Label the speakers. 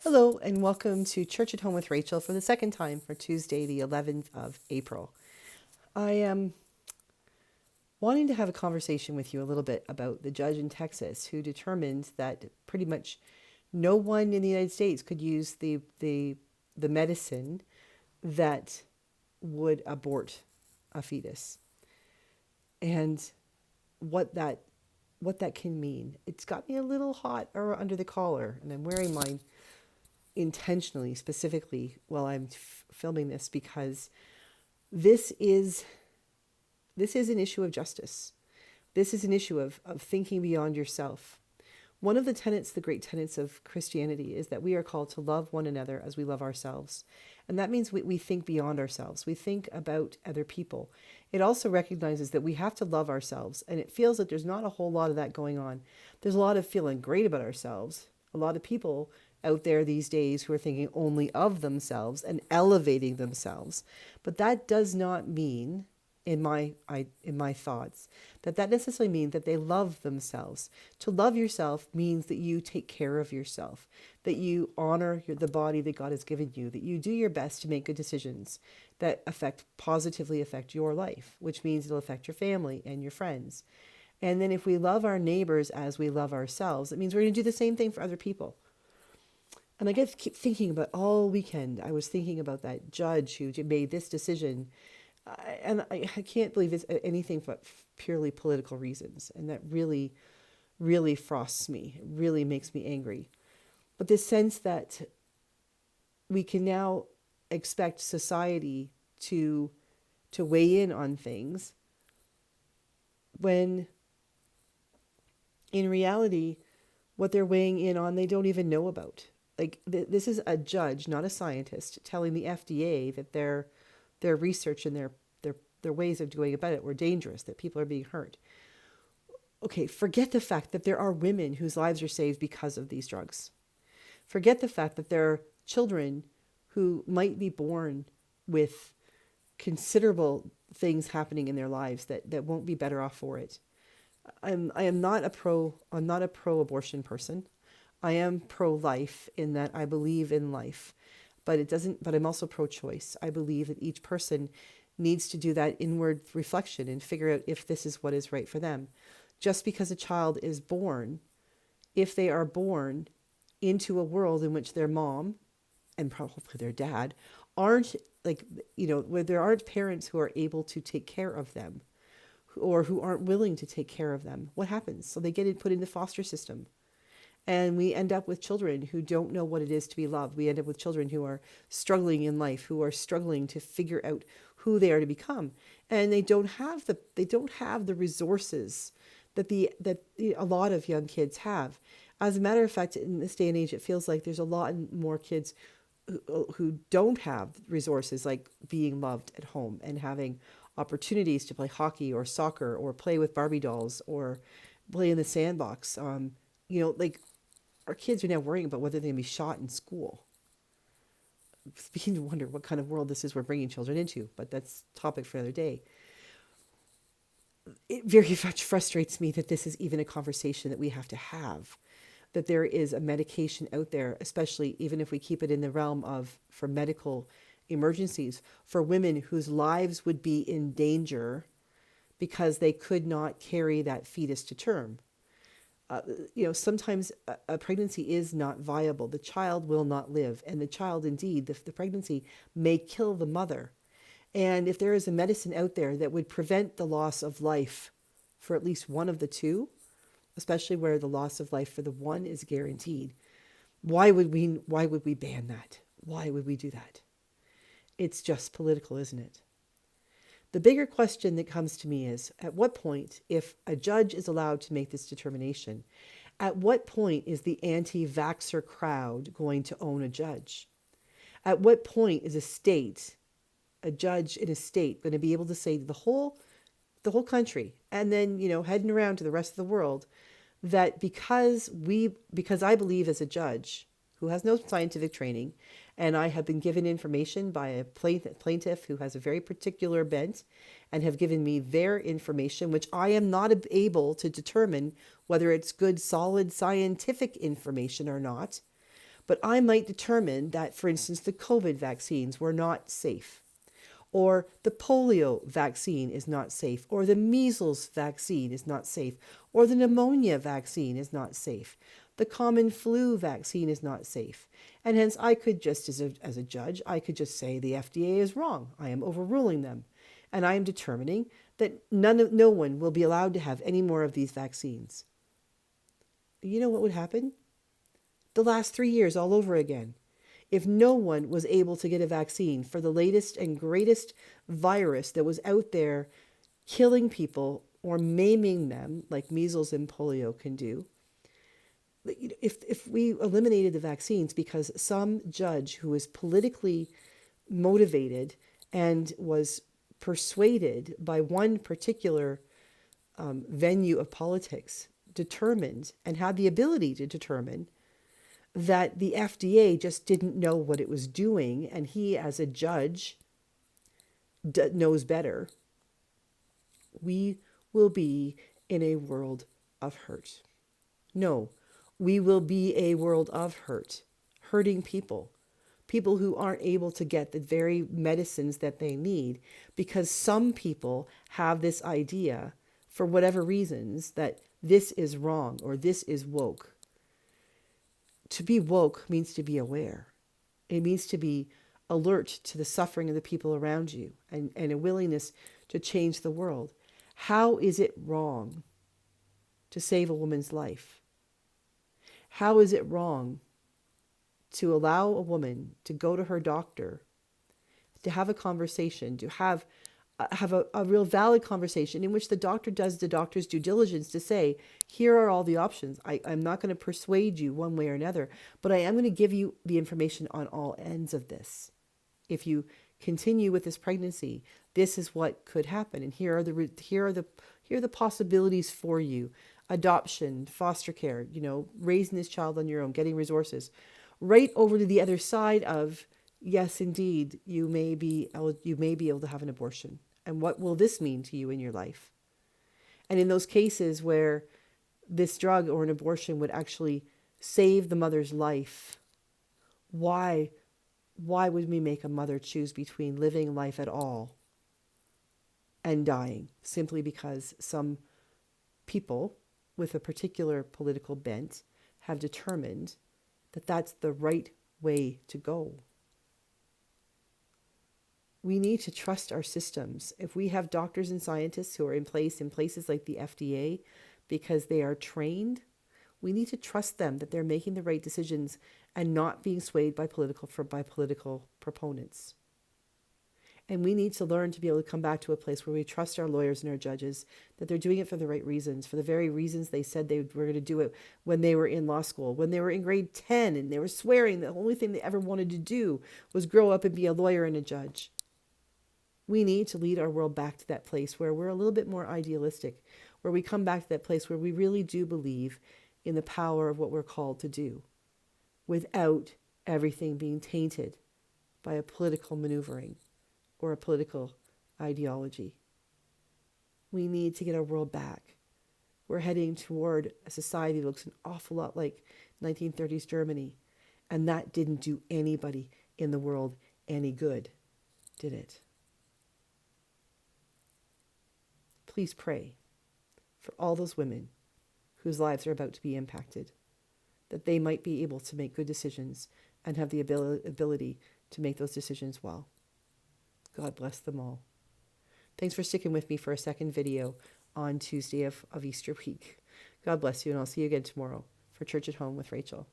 Speaker 1: Hello, and welcome to Church at Home with Rachel for the second time for Tuesday, the 11th of April. I am wanting to have a conversation with you a little bit about the judge in Texas who determined that pretty much no one in the United States could use the medicine that would abort a fetus, and what that what that can mean. It's got me a little hot or under the collar, and I'm wearing mine intentionally, specifically while I'm filming this, because this is this is an issue of justice. This is an issue of thinking beyond yourself. One of the tenets, the great tenets of Christianity, is that we are called to love one another as we love ourselves. And that means we think beyond ourselves. We think about other people. It also recognizes that we have to love ourselves. And it feels that there's not a whole lot of that going on. There's a lot of feeling great about ourselves. A lot of people out there these days who are thinking only of themselves and elevating themselves. But that does not mean, in my thoughts, that necessarily means that they love themselves. To love yourself means that you take care of yourself, that you honor the body that God has given you, that you do your best to make good decisions that positively affect your life, which means it'll affect your family and your friends. And then if we love our neighbors as we love ourselves, it means we're going to do the same thing for other people. And I keep thinking about all weekend. I was thinking about that judge who made this decision. I can't believe it's anything but purely political reasons. And that really, really frosts me. It really makes me angry. But this sense that we can now expect society to weigh in on things when in reality, what they're weighing in on, they don't even know about. Like this is a judge, not a scientist, telling the FDA that their research and their ways of going about it were dangerous, that people are being hurt. Okay, forget the fact that there are women whose lives are saved because of these drugs. Forget the fact that there are children who might be born with considerable things happening in their lives that won't be better off for it. I'm not a pro abortion person. I am pro-life in that I believe in life, but I'm also pro-choice. I believe that each person needs to do that inward reflection and figure out if this is what is right for them. Just because a child is born, if they are born into a world in which their mom and probably their dad aren't where there aren't parents who are able to take care of them or who aren't willing to take care of them, what happens? So they get put in the foster system. And we end up with children who don't know what it is to be loved. We end up with children who are struggling in life, who are struggling to figure out who they are to become, and they don't have the resources that a lot of young kids have. As a matter of fact, in this day and age, it feels like there's a lot more kids who don't have resources like being loved at home and having opportunities to play hockey or soccer or play with Barbie dolls or play in the sandbox. Our kids are now worrying about whether they're going to be shot in school. I'm beginning to wonder what kind of world this is we're bringing children into, but that's a topic for another day. It very much frustrates me that this is even a conversation that we have to have, that there is a medication out there, especially even if we keep it in the realm of for medical emergencies, for women whose lives would be in danger because they could not carry that fetus to term. Sometimes a pregnancy is not viable. The child will not live. And the child, indeed, the pregnancy may kill the mother. And if there is a medicine out there that would prevent the loss of life for at least one of the two, especially where the loss of life for the one is guaranteed, why would we ban that? Why would we do that? It's just political, isn't it? The bigger question that comes to me is, at what point, if a judge is allowed to make this determination, at what point is the anti-vaxxer crowd going to own a judge? At what point is a judge in a state, going to be able to say to the whole country, and then, heading around to the rest of the world, that because I believe as a judge who has no scientific training, and I have been given information by a plaintiff who has a very particular bent and have given me their information, which I am not able to determine whether it's good, solid scientific information or not. But I might determine that, for instance, the COVID vaccines were not safe, or the polio vaccine is not safe, or the measles vaccine is not safe, or the pneumonia vaccine is not safe. The common flu vaccine is not safe. And hence I could just, as a judge, I could just say the FDA is wrong. I am overruling them. And I am determining that no one will be allowed to have any more of these vaccines. You know what would happen? The last 3 years all over again. If no one was able to get a vaccine for the latest and greatest virus that was out there killing people or maiming them, like measles and polio can do, if we eliminated the vaccines because some judge who was politically motivated and was persuaded by one particular venue of politics determined and had the ability to determine that the FDA just didn't know what it was doing, and he as a judge knows better, we will be in a world of hurt. No, we will be a world of hurt, hurting people who aren't able to get the very medicines that they need because some people have this idea, for whatever reasons, that this is wrong or this is woke. To be woke means to be aware. It means to be alert to the suffering of the people around you and a willingness to change the world. How is it wrong to save a woman's life? How is it wrong to allow a woman to go to her doctor, to have a conversation, to have a real valid conversation in which the doctor does the doctor's due diligence to say, here are all the options. I'm not going to persuade you one way or another, but I am going to give you the information on all ends of this. If you continue with this pregnancy, this is what could happen, and here are the possibilities for you: adoption, foster care, raising this child on your own, getting resources. Right over to the other side of, yes, indeed, you may be able to have an abortion. And what will this mean to you in your life? And in those cases where this drug or an abortion would actually save the mother's life, why would we make a mother choose between living life at all and dying simply because some people with a particular political bent have determined that that's the right way to go? We need to trust our systems. If we have doctors and scientists who are in places like the FDA because they are trained, we need to trust them that they're making the right decisions and not being swayed by political proponents. And we need to learn to be able to come back to a place where we trust our lawyers and our judges, that they're doing it for the right reasons, for the very reasons they said they were going to do it when they were in law school, when they were in grade 10, and they were swearing the only thing they ever wanted to do was grow up and be a lawyer and a judge. We need to lead our world back to that place where we're a little bit more idealistic, where we come back to that place where we really do believe in the power of what we're called to do, without everything being tainted by a political maneuvering or a political ideology. We need to get our world back. We're heading toward a society that looks an awful lot like 1930s Germany, and that didn't do anybody in the world any good, did it? Please pray for all those women whose lives are about to be impacted, that they might be able to make good decisions and have the ability to make those decisions well. God bless them all. Thanks for sticking with me for a second video on Tuesday of Easter week. God bless you, and I'll see you again tomorrow for Church at Home with Rachel.